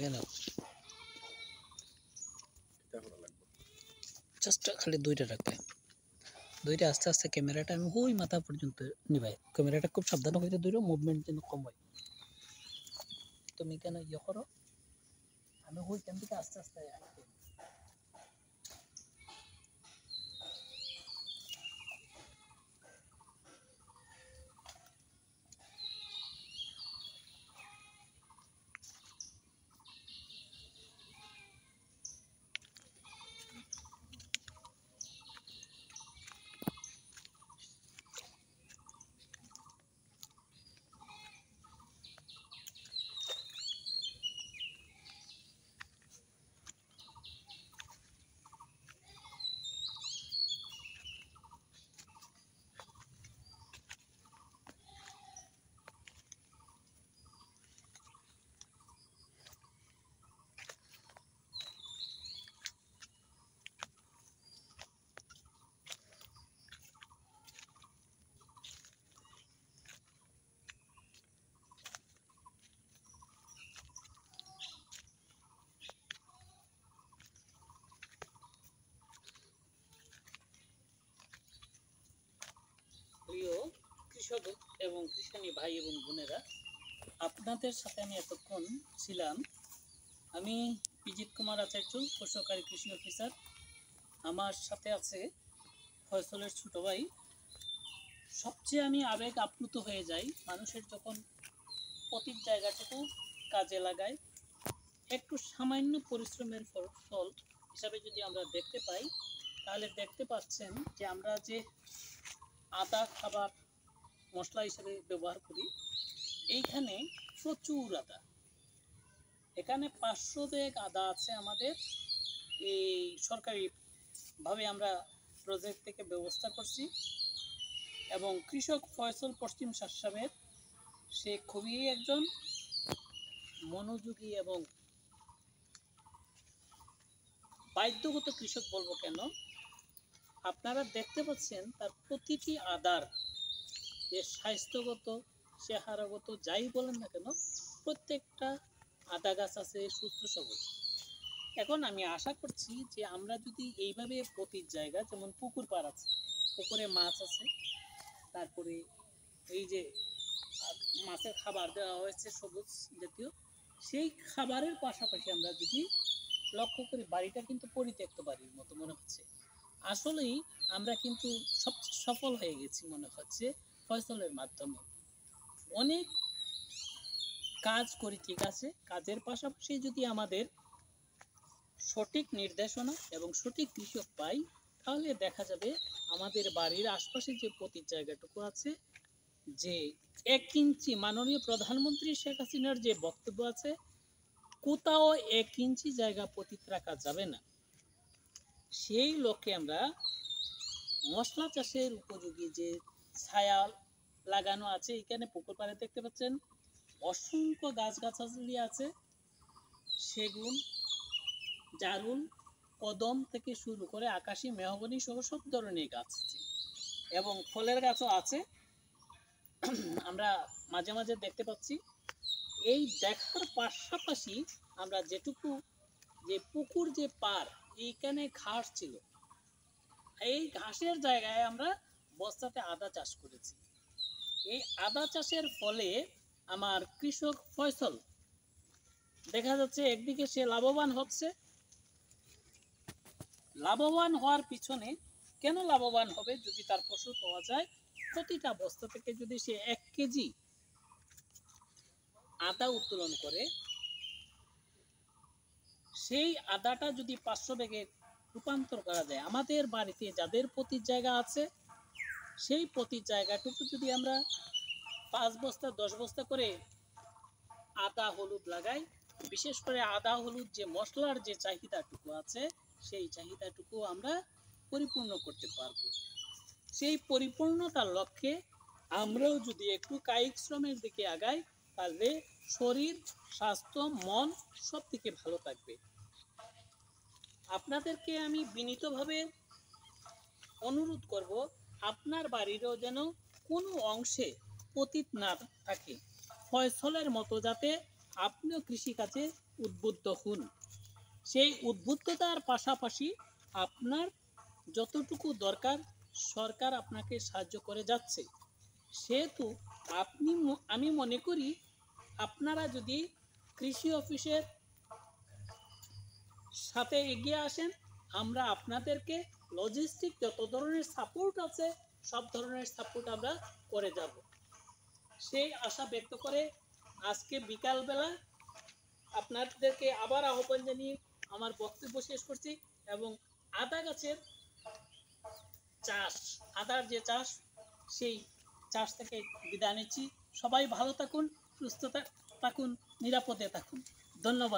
গেল জাস্ট খালি দুইটা রাখবে, দুইটা আস্তে আস্তে ক্যামেরাটা আমি ওই মাথা পর্যন্ত নিবাই, ক্যামেরাটা খুব সাবধানে হইতে দুইটা মুভমেন্ট যেন কম হয়। তুমি কেন ইয়ে করো, আমি ওইখান থেকে আস্তে আস্তে প্রিয় কৃষক এবং কৃষানী ভাই এবং বোনেরা, আপনাদের সাথে আমি এতক্ষণ ছিলাম। আমি পিজিৎ কুমার আচার্য, সহকারী কৃষি অফিসার। আমার সাথে আছে ফয়সলের ছোট ভাই। সবচেয়ে আমি আবেগ আপ্লুত হয়ে যাই মানুষের যখন প্রতিটি জায়গাটুকু কাজে লাগায়, একটু সামান্য পরিশ্রমের ফল হিসাবে যদি আমরা দেখতে পাই, তাহলে দেখতে পাচ্ছেন যে আমরা যে আদা খাবার মশলা হিসেবে ব্যবহার করি, এইখানে প্রচুর আদা, এখানে 500 ব্যাগ আদা আছে আমাদের। এই সরকারিভাবে আমরা প্রজেক্ট থেকে ব্যবস্থা করছি, এবং কৃষক ফয়সল পশ্চিম সাসাবের সে খুবই একজন মনোযোগী এবং বাধ্যগত কৃষক বলবো কেন, আপনারা দেখতে পাচ্ছেন তার প্রতিটি আদার যে স্বাস্থ্যগত চেহারাগত যাই বলেন না কেন, প্রত্যেকটা আদা গাছ আছে সুস্থ সবল। এখন আমি আশা করছি যে আমরা যদি এইভাবে প্রতি জায়গা, যেমন পুকুর পাড় আছে, পুকুরে মাছ আছে, তারপরে এই যে মাছের খাবার দেওয়া হয়েছে সবুজ জাতীয়, সেই খাবারের পাশাপাশি আমরা যদি লক্ষ্য করি, বাড়িটা কিন্তু পরিত্যক্ত বাড়ির মতো মনে হচ্ছে। আসলেই আমরা কিন্তু সবচেয়ে সফল হয়ে গেছি মনে হচ্ছে ফয়সলের মাধ্যমে। অনেক কাজ করি, ঠিক আছে, কাজের পাশাপাশি যদি আমাদের সঠিক নির্দেশনা এবং সঠিক কৃষক পাই, তাহলে দেখা যাবে আমাদের বাড়ির আশপাশে যে প্রতি জায়গাটুকু আছে, যে 1 ইঞ্চি মাননীয় প্রধানমন্ত্রী শেখ হাসিনার যে বক্তব্য আছে, কোথাও 1 ইঞ্চি জায়গা পতিত রাখা যাবে না। সেই লক্ষ্যে আমরা মশলা চাষের উপযোগী যে ছায়া লাগানো আছে, এখানে পুকুর পাড়ে দেখতে পাচ্ছেন অসংখ্য গাছগাছালি আছে, সেগুন, জারুল, কদম থেকে শুরু করে আকাশী, মেহগনি সহ সব ধরনের গাছ আছে, এবং ফলের গাছও আছে। আমরা মাঝে মাঝে দেখতে পাচ্ছি। এই দেখার পাশাপাশি আমরা যেটুকু, যে পুকুর যে পার, এইখানে ঘাস ছিল, এই ঘাসের জায়গায় আমরা বস্তাতে আদা চাষ করেছি। এই আদা চাষের ফলে আমার কৃষক ফয়সল দেখা যাচ্ছে একদিকে সে লাভবান হচ্ছে। লাভবান হওয়ার পিছনে কেন লাভবান হবে, যদি তার ফসল পাওয়া যায়, প্রতিটা বস্তা থেকে যদি সে 1 কেজি আদা উত্তোলন করে, সেই আদাটা যদি 500 ব্যাগে রূপান্তর করা যায়, আমাদের বাড়িতে যাদের প্রতি জায়গা আছে, সেই প্রতি জায়গাটুকু যদি আমরা 5 বস্তা 10 বস্তা করে আদা হলুদ লাগাই, বিশেষ করে আদা হলুদ যে মশলার যে চাহিদাটুকু আছে, সেই চাহিদাটুকু আমরা পরিপূর্ণ করতে পারব। সেই পরিপূর্ণতার লক্ষ্যে আমরাও যদি একটু কায়িক শ্রমের দিকে আগাই, তাহলে শরীর, স্বাস্থ্য, মন সব থেকে ভালো থাকবে। আপনাদেরকে আমি বিনীতভাবে অনুরোধ করব, আপনার বাড়িরও যেন কোনো অংশে পতিত না থাকে, ফয়সলের মতো যাতে আপনিও কৃষিকাজে উদ্বুদ্ধ হন। সেই উদ্বুদ্ধতার পাশাপাশি আপনার যতটুকু দরকার সরকার আপনাকে সাহায্য করে যাচ্ছে, সেহেতু আমি মনে করি আপনারা যদি কৃষি অফিসের সাথে এগিয়ে আসেন, আমরা আপনাদেরকে লজিস্টিক যত ধরনের সাপোর্ট আছে সব ধরনের সাপোর্ট আমরা করে যাব। সেই আশা ব্যক্ত করে আজকে বিকালবেলা আপনাদেরকে আবার আহ্বান জানিয়ে আমার বক্তব্য শেষ করছি। এবং আদা গাছের চাষ, আদার যে চাষ, সেই চাষ থেকে বিদায় নিচ্ছি। সবাই ভালো থাকুন, সুস্থ থাকুন, নিরাপদে থাকুন। ধন্যবাদ।